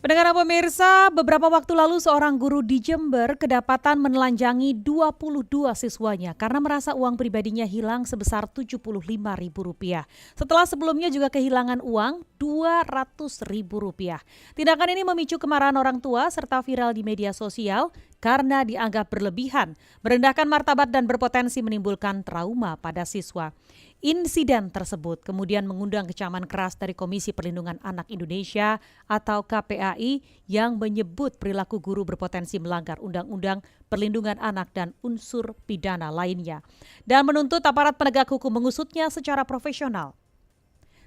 Pendengar pemirsa, beberapa waktu lalu seorang guru di Jember kedapatan menelanjangi 22 siswanya karena merasa uang pribadinya hilang sebesar Rp75.000. Setelah sebelumnya juga kehilangan uang Rp200.000. Tindakan ini memicu kemarahan orang tua serta viral di media sosial karena dianggap berlebihan, merendahkan martabat dan berpotensi menimbulkan trauma pada siswa. Insiden tersebut kemudian mengundang kecaman keras dari Komisi Perlindungan Anak Indonesia atau KPAI yang menyebut perilaku guru berpotensi melanggar Undang-Undang Perlindungan Anak dan unsur pidana lainnya dan menuntut aparat penegak hukum mengusutnya secara profesional.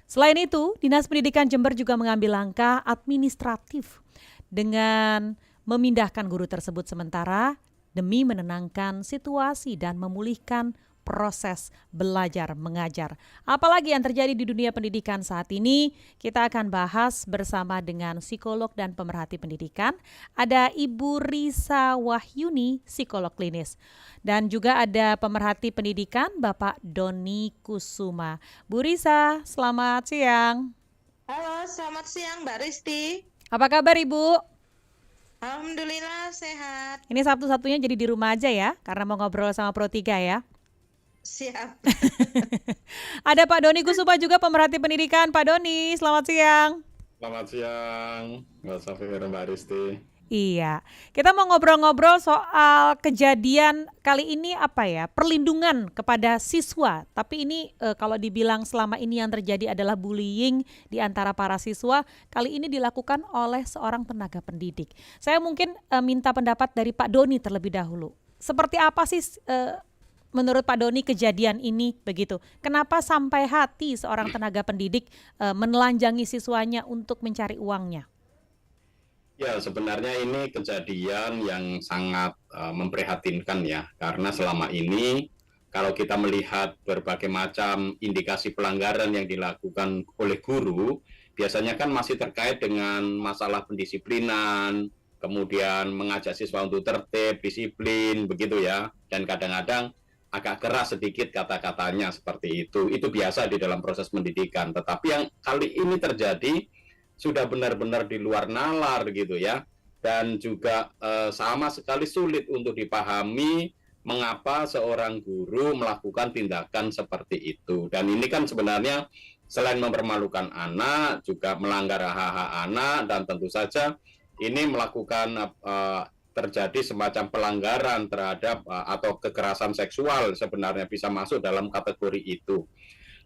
Selain itu, Dinas Pendidikan Jember juga mengambil langkah administratif dengan memindahkan guru tersebut sementara demi menenangkan situasi dan memulihkan proses belajar mengajar. Apalagi yang terjadi di dunia pendidikan saat ini, kita akan bahas bersama dengan psikolog dan pemerhati pendidikan. Ada Ibu Risa Wahyuni, psikolog klinis. Dan juga ada pemerhati pendidikan Bapak Doni Kusuma. Bu Risa, selamat siang. Halo, selamat siang Mbak Risti. Apa kabar Ibu? Alhamdulillah sehat. Ini Sabtu-satunya jadi di rumah aja ya, karena mau ngobrol sama Pro 3 ya. Siap. Ada Pak Doni Kusuma juga pemerhati pendidikan. Pak Doni, selamat siang. Selamat siang, Mbak Safir, Mbak Risti. Iya, kita mau ngobrol-ngobrol soal kejadian kali ini apa ya, perlindungan kepada siswa. Tapi ini kalau dibilang selama ini yang terjadi adalah bullying di antara para siswa, kali ini dilakukan oleh seorang tenaga pendidik. Saya mungkin minta pendapat dari Pak Doni terlebih dahulu. Seperti apa sih menurut Pak Doni kejadian ini begitu? Kenapa sampai hati seorang tenaga pendidik menelanjangi siswanya untuk mencari uangnya? Ya, sebenarnya ini kejadian yang sangat memprihatinkan ya, karena selama ini kalau kita melihat berbagai macam indikasi pelanggaran yang dilakukan oleh guru, biasanya kan masih terkait dengan masalah pendisiplinan, kemudian mengajak siswa untuk tertib, disiplin, begitu ya, dan kadang-kadang agak keras sedikit kata-katanya seperti itu. Itu biasa di dalam proses pendidikan. Tetapi yang kali ini terjadi sudah benar-benar di luar nalar gitu ya, dan juga sama sekali sulit untuk dipahami mengapa seorang guru melakukan tindakan seperti itu. Dan ini kan sebenarnya selain mempermalukan anak, juga melanggar hak-hak anak, dan tentu saja ini melakukan terjadi semacam pelanggaran terhadap atau kekerasan seksual, sebenarnya bisa masuk dalam kategori itu.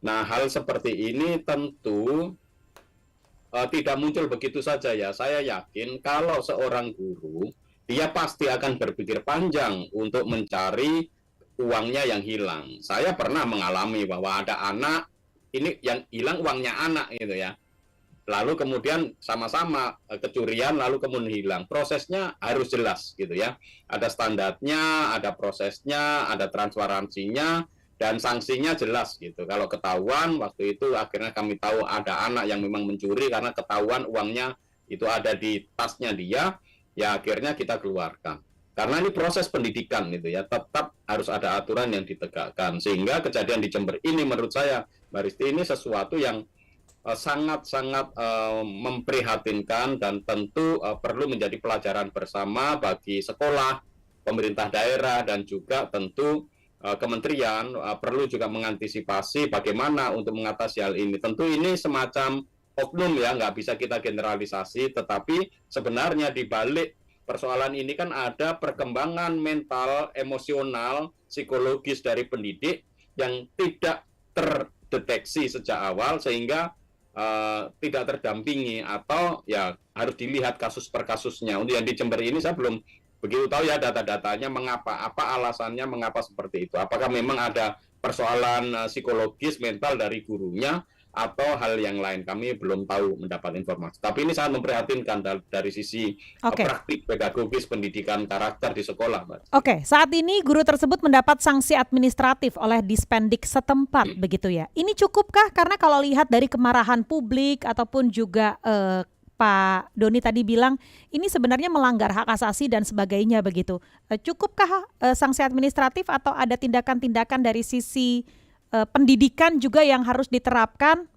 Nah, hal seperti ini tentu tidak muncul begitu saja ya. Saya yakin kalau seorang guru, dia pasti akan berpikir panjang untuk mencari uangnya yang hilang. Saya pernah mengalami bahwa ada anak, ini yang hilang uangnya anak gitu ya. Lalu kemudian sama-sama kecurian, lalu kemudian hilang. Prosesnya harus jelas gitu ya. Ada standarnya, ada prosesnya, ada transparansinya, dan sanksinya jelas gitu. Kalau ketahuan, waktu itu akhirnya kami tahu ada anak yang memang mencuri karena ketahuan uangnya itu ada di tasnya dia, ya akhirnya kita keluarkan. Karena ini proses pendidikan gitu ya, tetap harus ada aturan yang ditegakkan. Sehingga kejadian di Jember ini menurut saya, Mbak Risti, ini sesuatu yang sangat-sangat memprihatinkan dan tentu perlu menjadi pelajaran bersama bagi sekolah, pemerintah daerah, dan juga tentu kementerian perlu juga mengantisipasi bagaimana untuk mengatasi hal ini. Tentu ini semacam oknum ya, nggak bisa kita generalisasi, tetapi sebenarnya di balik persoalan ini kan ada perkembangan mental, emosional, psikologis dari pendidik yang tidak terdeteksi sejak awal sehingga tidak terdampingi atau ya harus dilihat kasus per kasusnya. Untuk yang di Jember ini saya belum begitu tahu ya data-datanya mengapa, apa alasannya mengapa seperti itu. Apakah memang ada persoalan psikologis mental dari gurunya atau hal yang lain, kami belum tahu mendapat informasi. Tapi ini sangat memprihatinkan dari sisi Oke. praktik pedagogis pendidikan karakter di sekolah, Mbak. Oke, saat ini guru tersebut mendapat sanksi administratif oleh Dispendik setempat begitu ya. Ini cukupkah? Karena kalau lihat dari kemarahan publik ataupun juga Pak Doni tadi bilang ini sebenarnya melanggar hak asasi dan sebagainya begitu. Cukupkah sanksi administratif atau ada tindakan-tindakan dari sisi pendidikan juga yang harus diterapkan?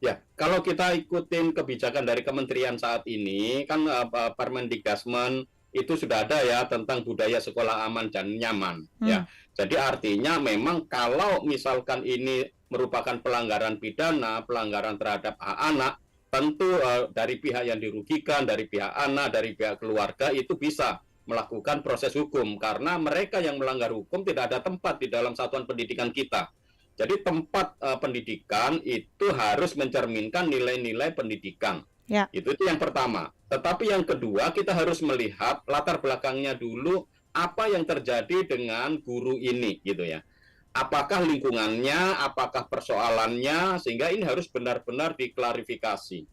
Ya, kalau kita ikutin kebijakan dari kementerian saat ini, kan Permendikbudrismen itu sudah ada ya tentang budaya sekolah aman dan nyaman. Ya, jadi artinya memang kalau misalkan ini merupakan pelanggaran pidana, pelanggaran terhadap hak anak, tentu dari pihak yang dirugikan, dari pihak anak, dari pihak keluarga itu bisa melakukan proses hukum karena mereka yang melanggar hukum tidak ada tempat di dalam satuan pendidikan kita. Jadi tempat pendidikan itu harus mencerminkan nilai-nilai pendidikan. Ya. Itu yang pertama. Tetapi yang kedua, kita harus melihat latar belakangnya dulu apa yang terjadi dengan guru ini gitu ya. Apakah lingkungannya, apakah persoalannya, sehingga ini harus benar-benar diklarifikasi.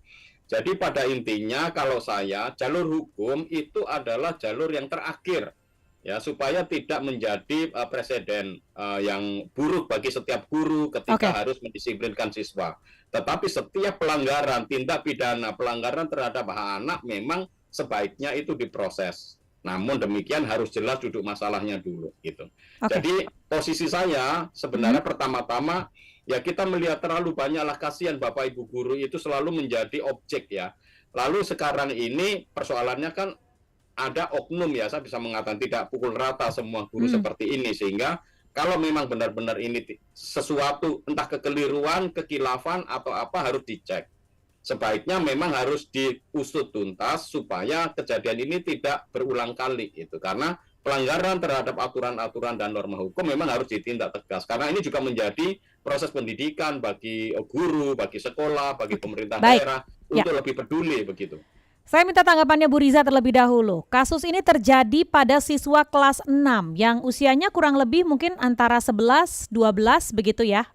Jadi pada intinya kalau saya, jalur hukum itu adalah jalur yang terakhir ya supaya tidak menjadi presiden yang buruk bagi setiap guru ketika harus mendisiplinkan siswa. Tetapi setiap pelanggaran tindak pidana, pelanggaran terhadap hak anak memang sebaiknya itu diproses. Namun demikian harus jelas duduk masalahnya dulu gitu. Jadi posisi saya sebenarnya pertama-tama ya kita melihat terlalu banyaklah kasihan Bapak Ibu guru itu selalu menjadi objek ya. Lalu sekarang ini persoalannya kan ada oknum ya, saya bisa mengatakan tidak pukul rata semua guru seperti ini, sehingga kalau memang benar-benar ini sesuatu entah kekeliruan, kekilafan atau apa harus dicek. Sebaiknya memang harus diusut tuntas supaya kejadian ini tidak berulang kali itu, karena pelanggaran terhadap aturan-aturan dan norma hukum memang harus ditindak tegas, karena ini juga menjadi proses pendidikan bagi guru, bagi sekolah, bagi pemerintah daerah untuk lebih peduli begitu. Saya minta tanggapannya Bu Riza terlebih dahulu. Kasus ini terjadi pada siswa kelas 6 yang usianya kurang lebih mungkin antara 11, 12 begitu ya,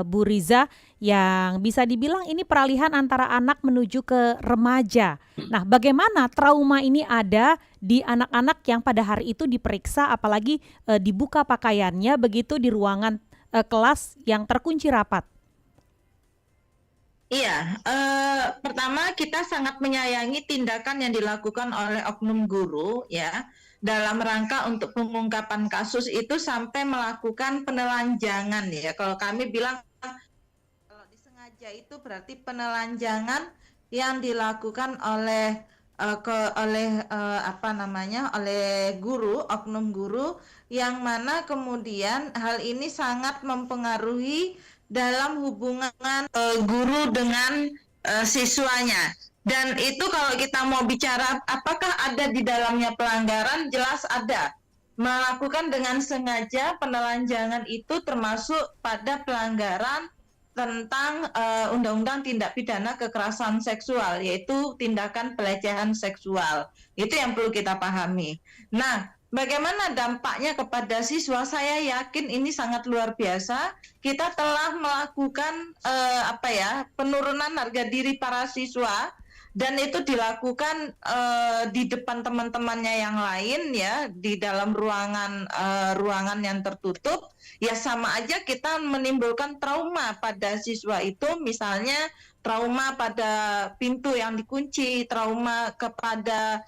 Bu Riza, yang bisa dibilang ini peralihan antara anak menuju ke remaja. Nah, bagaimana trauma ini ada di anak-anak yang pada hari itu diperiksa, apalagi dibuka pakaiannya begitu di ruangan kelas yang terkunci rapat? Iya, pertama kita sangat menyayangi tindakan yang dilakukan oleh oknum guru ya dalam rangka untuk pengungkapan kasus itu sampai melakukan penelanjangan ya. Kalau kami bilang kalau disengaja itu berarti penelanjangan yang dilakukan oleh oleh guru, oknum guru, yang mana kemudian hal ini sangat mempengaruhi dalam hubungan guru dengan siswanya. Dan itu kalau kita mau bicara apakah ada di dalamnya pelanggaran, jelas ada. Melakukan dengan sengaja penelanjangan itu termasuk pada pelanggaran tentang Undang-Undang Tindak Pidana Kekerasan Seksual, yaitu tindakan pelecehan seksual. Itu yang perlu kita pahami. Nah, bagaimana dampaknya kepada siswa? Saya yakin ini sangat luar biasa. Kita telah melakukan penurunan harga diri para siswa, dan itu dilakukan di depan teman-temannya yang lain ya, di dalam ruangan yang tertutup. Ya sama aja kita menimbulkan trauma pada siswa itu, misalnya trauma pada pintu yang dikunci, trauma kepada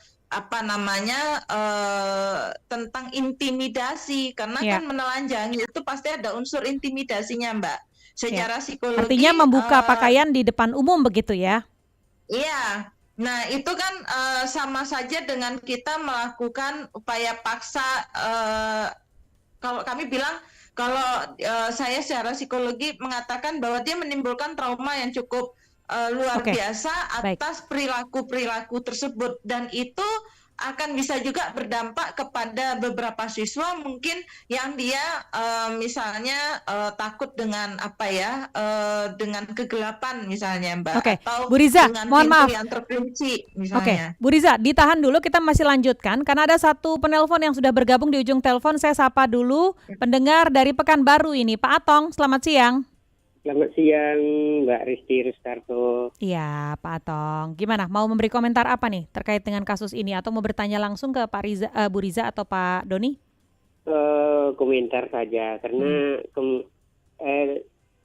tentang intimidasi, karena kan menelanjangi itu pasti ada unsur intimidasinya, Mbak. Secara psikologi. Artinya membuka pakaian di depan umum begitu ya? Iya. Nah, itu kan sama saja dengan kita melakukan upaya paksa. Kalau kami bilang, kalau saya secara psikologi mengatakan bahwa dia menimbulkan trauma yang cukup luar biasa atas perilaku-perilaku tersebut, dan itu akan bisa juga berdampak kepada beberapa siswa mungkin yang dia misalnya takut dengan dengan kegelapan misalnya, Mbak, atau Bu Riza, dengan mohon pintu maaf yang terkunci misalnya. Bu Riza, ditahan dulu, kita masih lanjutkan karena ada satu penelpon yang sudah bergabung di ujung telepon. Saya sapa dulu pendengar dari Pekanbaru ini, Pak Atong. Selamat siang. Selamat siang, Mbak Risti Rustarto. Iya, Pak Atong. Gimana? Mau memberi komentar apa nih terkait dengan kasus ini, atau mau bertanya langsung ke Pak Riza, Bu Riza atau Pak Doni? Komentar saja, karena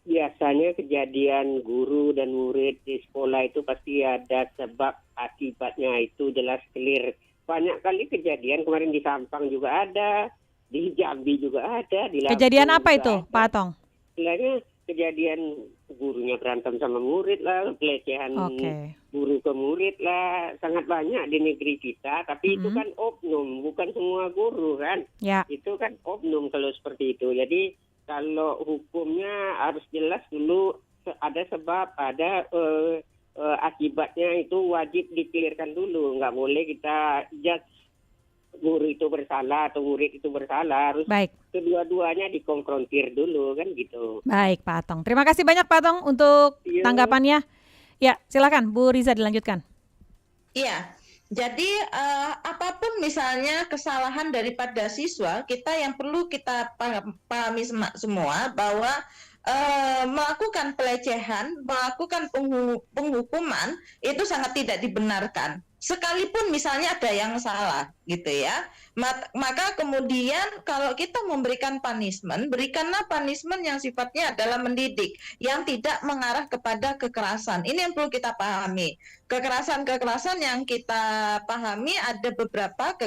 biasanya kejadian guru dan murid di sekolah itu pasti ada sebab akibatnya, itu jelas clear. Banyak kali kejadian, kemarin di Sampang juga ada, di Jambi juga ada, di Lampung kejadian apa juga itu, ada. Pak Atong? Istilahnya kejadian gurunya berantem sama murid lah, pelecehan Oke. guru ke murid lah, sangat banyak di negeri kita. Tapi itu kan oknum, bukan semua guru kan. Ya. Itu kan oknum kalau seperti itu. Jadi kalau hukumnya harus jelas dulu, ada sebab, ada akibatnya, itu wajib dikelirkan dulu. Nggak boleh kita judge guru itu bersalah atau murid itu bersalah, harus Baik. kedua-duanya dikonfrontir dulu kan gitu. Baik, Pak Atong. Terima kasih banyak Pak Atong untuk Iya. tanggapannya. Ya, silakan Bu Riza dilanjutkan. Iya, jadi apapun misalnya kesalahan daripada siswa, kita yang perlu kita pahami semua bahwa melakukan pelecehan, melakukan penghukuman itu sangat tidak dibenarkan. Sekalipun misalnya ada yang salah, gitu ya. Maka kemudian kalau kita memberikan punishment, berikanlah punishment yang sifatnya adalah mendidik, yang tidak mengarah kepada kekerasan. Ini yang perlu kita pahami. Kekerasan-kekerasan yang kita pahami ada beberapa,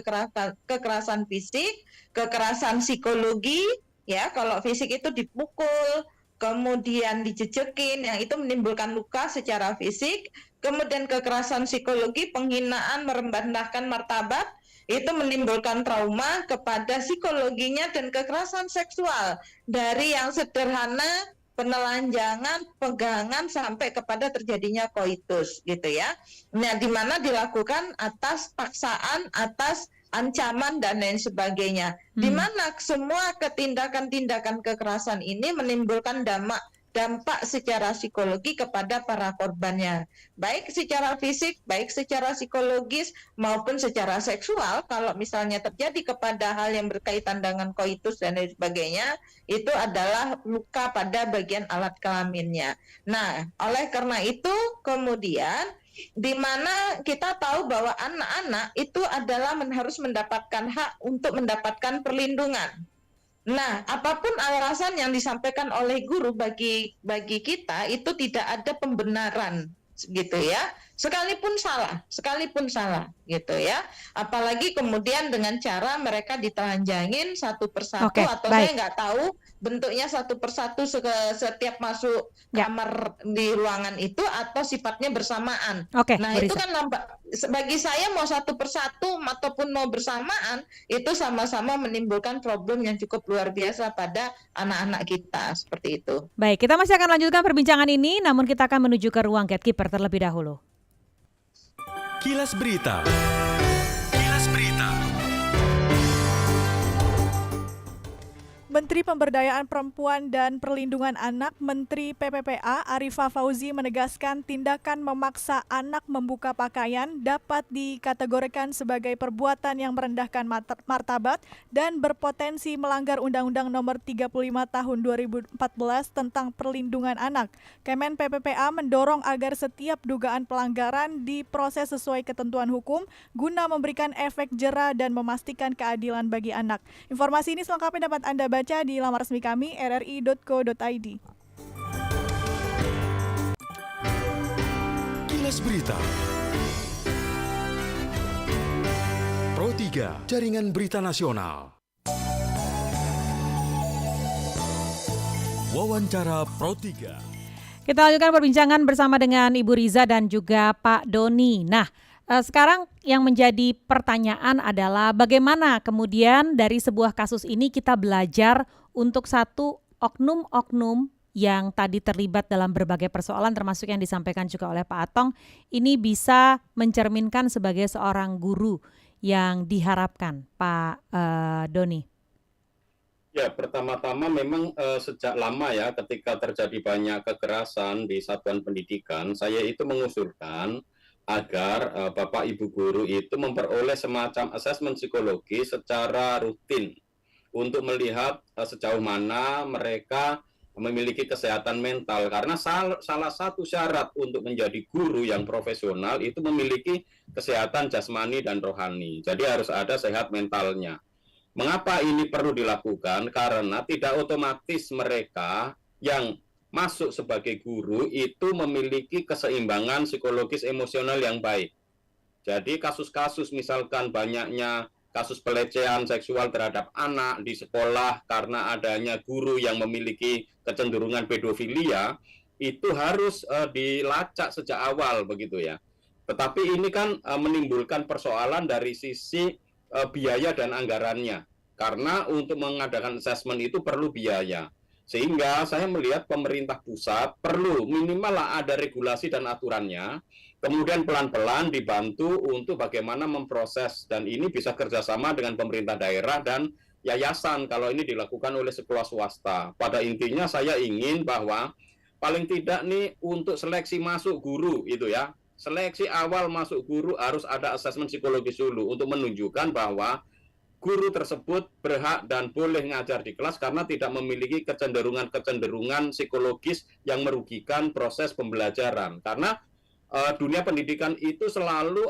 kekerasan fisik, kekerasan psikologi, ya, kalau fisik itu dipukul, kemudian dijejekin, yang itu menimbulkan luka secara fisik. Kemudian kekerasan psikologi, penghinaan, merendahkan martabat, itu menimbulkan trauma kepada psikologinya. Dan kekerasan seksual, dari yang sederhana penelanjangan, pegangan, sampai kepada terjadinya koitus, gitu ya. Nah, di mana dilakukan atas paksaan, atas ancaman dan lain sebagainya. Di mana semua tindakan kekerasan ini menimbulkan dampak secara psikologi kepada para korbannya, baik secara fisik, baik secara psikologis, maupun secara seksual. Kalau misalnya terjadi kepada hal yang berkaitan dengan koitus dan lain sebagainya, itu adalah luka pada bagian alat kelaminnya. Nah, oleh karena itu kemudian di mana kita tahu bahwa anak-anak itu adalah harus mendapatkan hak untuk mendapatkan perlindungan. Nah, apapun alasan yang disampaikan oleh guru, bagi kita itu tidak ada pembenaran, gitu ya. Sekalipun salah, gitu ya. Apalagi kemudian dengan cara mereka ditelanjangin satu persatu, atau baik. saya nggak tahu bentuknya satu persatu setiap masuk kamar di ruangan itu, atau sifatnya bersamaan. Nah, itu kan bagi saya mau satu persatu ataupun mau bersamaan, itu sama-sama menimbulkan problem yang cukup luar biasa pada anak-anak kita, seperti itu. Baik, kita masih akan lanjutkan perbincangan ini, namun kita akan menuju ke ruang Gatekeeper terlebih dahulu. Kilas Berita. Kilas Berita. Menteri Pemberdayaan Perempuan dan Perlindungan Anak, Menteri PPPA Arifah Fauzi menegaskan tindakan memaksa anak membuka pakaian dapat dikategorikan sebagai perbuatan yang merendahkan martabat dan berpotensi melanggar Undang-Undang Nomor 35 Tahun 2014 tentang Perlindungan Anak. Kemen PPPA mendorong agar setiap dugaan pelanggaran diproses sesuai ketentuan hukum guna memberikan efek jera dan memastikan keadilan bagi anak. Informasi ini selengkapnya dapat Anda baca di laman resmi kami rri.co.id. Kilas Berita. Pro 3, Jaringan Berita Nasional. Wawancara Pro 3. Kita lanjutkan perbincangan bersama dengan Ibu Riza dan juga Pak Doni. Nah, sekarang yang menjadi pertanyaan adalah bagaimana kemudian dari sebuah kasus ini kita belajar untuk satu oknum-oknum yang tadi terlibat dalam berbagai persoalan termasuk yang disampaikan juga oleh Pak Atong ini bisa mencerminkan sebagai seorang guru yang diharapkan, Pak Doni. Ya, pertama-tama memang sejak lama ya ketika terjadi banyak kekerasan di satuan pendidikan, saya itu mengusulkan agar Bapak Ibu guru itu memperoleh semacam asesmen psikologi secara rutin untuk melihat sejauh mana mereka memiliki kesehatan mental. Karena salah satu syarat untuk menjadi guru yang profesional itu memiliki kesehatan jasmani dan rohani. Jadi harus ada sehat mentalnya. Mengapa ini perlu dilakukan? Karena tidak otomatis mereka yang masuk sebagai guru itu memiliki keseimbangan psikologis emosional yang baik. Jadi kasus-kasus misalkan banyaknya kasus pelecehan seksual terhadap anak di sekolah karena adanya guru yang memiliki kecenderungan pedofilia, itu harus dilacak sejak awal begitu ya. Tetapi ini kan menimbulkan persoalan dari sisi biaya dan anggarannya. Karena untuk mengadakan assessment itu perlu biaya. Sehingga saya melihat pemerintah pusat perlu minimal ada regulasi dan aturannya, kemudian pelan-pelan dibantu untuk bagaimana memproses, dan ini bisa kerjasama dengan pemerintah daerah dan yayasan kalau ini dilakukan oleh sekolah swasta. Pada intinya saya ingin bahwa paling tidak nih untuk seleksi masuk guru itu ya, seleksi awal masuk guru harus ada asesmen psikologis dulu untuk menunjukkan bahwa guru tersebut berhak dan boleh ngajar di kelas karena tidak memiliki kecenderungan psikologis yang merugikan proses pembelajaran. Karena dunia pendidikan itu selalu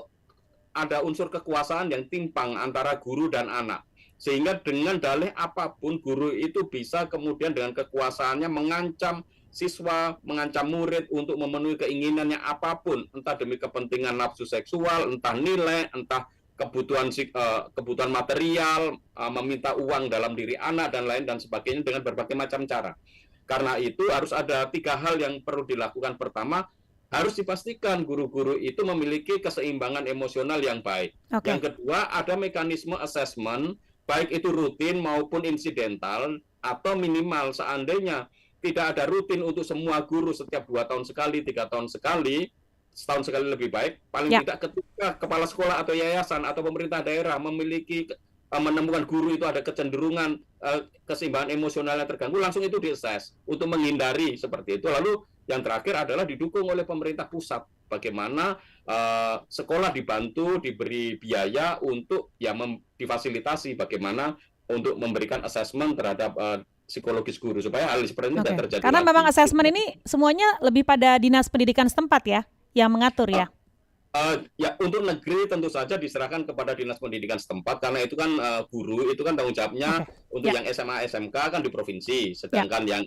ada unsur kekuasaan yang timpang antara guru dan anak. Sehingga dengan dalih apapun guru itu bisa kemudian dengan kekuasaannya mengancam siswa, mengancam murid untuk memenuhi keinginannya apapun, entah demi kepentingan nafsu seksual, entah nilai, entah kebutuhan material, meminta uang dalam diri anak dan lain dan sebagainya dengan berbagai macam cara. Karena itu harus ada 3 hal yang perlu dilakukan. Pertama, harus dipastikan guru-guru itu memiliki keseimbangan emosional yang baik. Oke. Yang kedua, ada mekanisme assessment, baik itu rutin maupun insidental, atau minimal seandainya tidak ada rutin untuk semua guru setiap 2 tahun sekali, 3 tahun sekali, setahun sekali lebih baik, paling tidak ketika kepala sekolah atau yayasan atau pemerintah daerah menemukan guru itu ada kecenderungan keseimbangan emosionalnya terganggu, langsung itu diassess untuk menghindari seperti itu. Lalu yang terakhir adalah didukung oleh pemerintah pusat, bagaimana sekolah dibantu, diberi biaya untuk difasilitasi bagaimana untuk memberikan assessment terhadap psikologis guru supaya hal seperti ini tidak terjadi. Karena lagi. memang assessment ini semuanya lebih pada dinas pendidikan setempat ya, yang mengatur ya. Ya untuk negeri tentu saja diserahkan kepada dinas pendidikan setempat karena itu kan guru itu kan tanggung jawabnya untuk yang SMA SMK kan di provinsi, sedangkan yang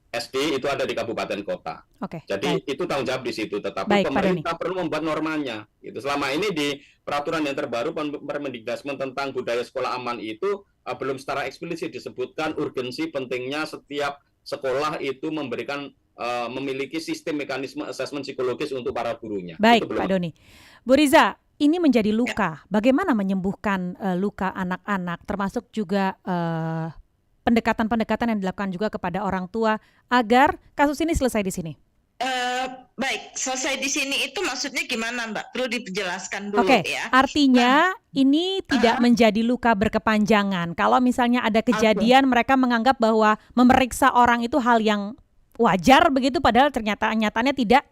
SD itu ada di kabupaten kota. Jadi itu tanggung jawab di situ, tetapi pemerintah perlu membuat normanya. Itu selama ini di peraturan yang terbaru Permendikbud tentang budaya sekolah aman itu belum secara eksplisit disebutkan urgensi pentingnya setiap sekolah itu memiliki sistem mekanisme asesmen psikologis untuk para gurunya. Baik, Pak Doni. Bu Riza, ini menjadi luka. Bagaimana menyembuhkan luka anak-anak, termasuk juga pendekatan-pendekatan yang dilakukan juga kepada orang tua agar kasus ini selesai di sini? Baik, selesai di sini itu maksudnya gimana, Mbak? Perlu dijelaskan dulu ya. Artinya ini tidak menjadi luka berkepanjangan. Kalau misalnya ada kejadian mereka menganggap bahwa memeriksa orang itu hal yang wajar begitu, padahal ternyata nyatanya tidak.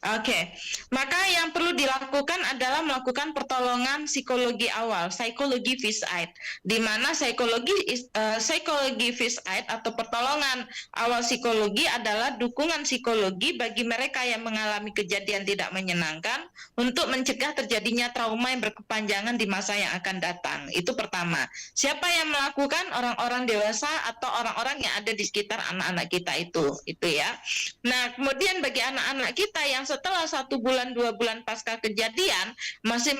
Oke, maka yang perlu dilakukan adalah melakukan pertolongan psikologi awal, psikologi first aid, di mana psikologi first aid atau pertolongan awal psikologi adalah dukungan psikologi bagi mereka yang mengalami kejadian tidak menyenangkan untuk mencegah terjadinya trauma yang berkepanjangan di masa yang akan datang. Itu pertama. Siapa yang melakukan? Orang-orang dewasa atau orang-orang yang ada di sekitar anak-anak kita itu ya. Nah, kemudian bagi anak-anak kita yang setelah 1 bulan 2 bulan pasca kejadian masih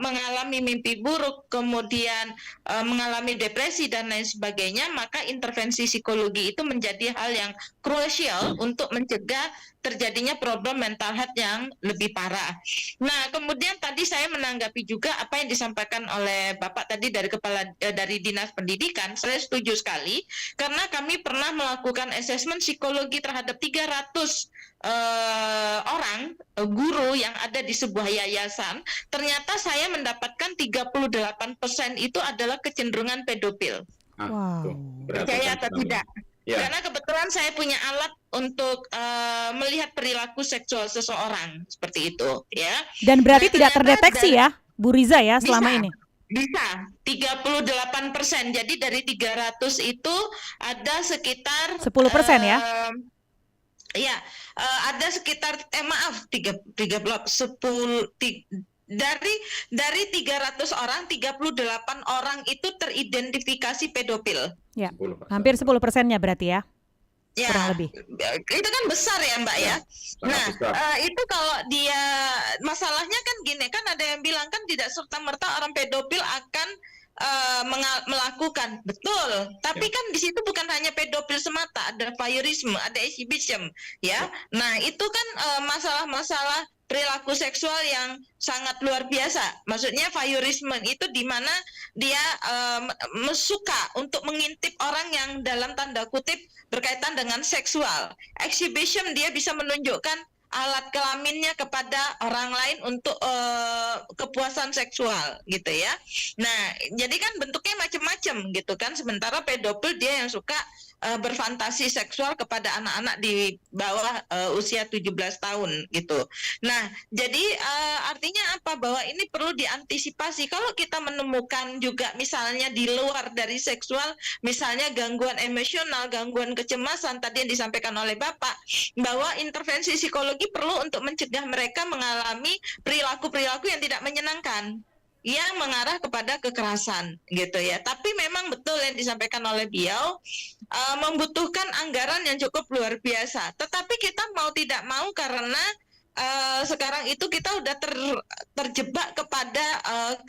mengalami mimpi buruk, kemudian mengalami depresi dan lain sebagainya, maka intervensi psikologi itu menjadi hal yang krusial untuk mencegah terjadinya problem mental health yang lebih parah. Nah, kemudian tadi saya menanggapi juga apa yang disampaikan oleh Bapak tadi dari Dinas Pendidikan. Saya setuju sekali karena kami pernah melakukan asesmen psikologi terhadap 300 orang guru yang ada di sebuah yayasan. Ternyata saya mendapatkan 38% itu adalah kecenderungan pedofil. Percaya atau tidak? Ya. Karena kebetulan saya punya alat untuk melihat perilaku seksual seseorang seperti itu, ya. Dan berarti tidak terdeteksi ya, Bu Riza ya selama ini? Bisa, 38%. Jadi dari 300 itu ada sekitar 10% ya? Ya, ada sekitar dari 300 orang, 38 orang itu teridentifikasi pedofil. Ya, hampir 10%-nya berarti ya? Ya, kurang lebih. Itu kan besar ya, Mbak ya. Nah, itu kalau dia masalahnya kan gini, kan ada yang bilang kan tidak serta-merta orang pedofil akan melakukan. Betul. Tapi kan di situ bukan hanya pedofil semata, ada voyeurisme, ada exhibition, ya. Nah, itu kan masalah-masalah perilaku seksual yang sangat luar biasa. Maksudnya voyeurisme itu di mana dia suka untuk mengintip orang yang dalam tanda kutip berkaitan dengan seksual. Exhibition dia bisa menunjukkan alat kelaminnya kepada orang lain untuk kepuasan seksual gitu ya. Nah, jadi kan bentuknya macam-macam gitu kan. Sementara pedofil dia yang suka berfantasi seksual kepada anak-anak di bawah usia 17 tahun gitu. Nah, jadi artinya apa? Bahwa ini perlu diantisipasi. Kalau kita menemukan juga misalnya di luar dari seksual, misalnya gangguan emosional, gangguan kecemasan tadi yang disampaikan oleh Bapak, bahwa intervensi psikologi perlu untuk mencegah mereka mengalami perilaku-perilaku yang tidak menyenangkan, yang mengarah kepada kekerasan gitu ya. Tapi memang betul yang disampaikan oleh beliau, membutuhkan anggaran yang cukup luar biasa. Tetapi kita mau tidak mau karena sekarang itu kita udah terjebak kepada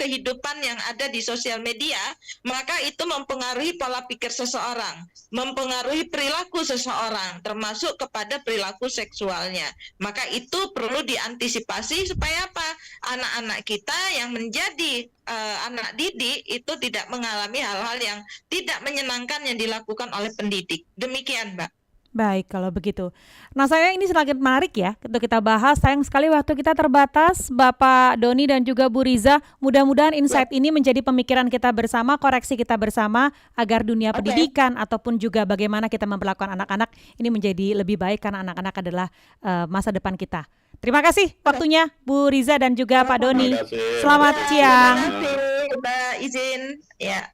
kehidupan yang ada di sosial media, maka itu mempengaruhi pola pikir seseorang, mempengaruhi perilaku seseorang, termasuk kepada perilaku seksualnya. Maka itu perlu diantisipasi supaya apa? Anak-anak kita yang menjadi anak didik itu tidak mengalami hal-hal yang tidak menyenangkan yang dilakukan oleh pendidik. Demikian, Mbak. Baik, kalau begitu. Nah, saya ini sangat menarik ya untuk kita bahas. Sayang sekali waktu kita terbatas, Bapak Doni dan juga Bu Riza. Mudah-mudahan insight ini menjadi pemikiran kita bersama, koreksi kita bersama, agar dunia pendidikan ataupun juga bagaimana kita memperlakukan anak-anak ini menjadi lebih baik karena anak-anak adalah masa depan kita. Terima kasih waktunya Bu Riza dan juga Pak Doni. Selamat siang. Terima kasih, Mbak, izin. Ya.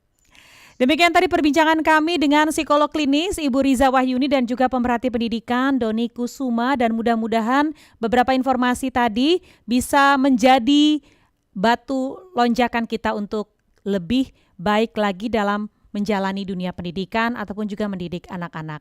Demikian tadi perbincangan kami dengan psikolog klinis Ibu Riza Wahyuni dan juga pemerhati pendidikan Doni Kusuma, dan mudah-mudahan beberapa informasi tadi bisa menjadi batu lonjakan kita untuk lebih baik lagi dalam menjalani dunia pendidikan ataupun juga mendidik anak-anak.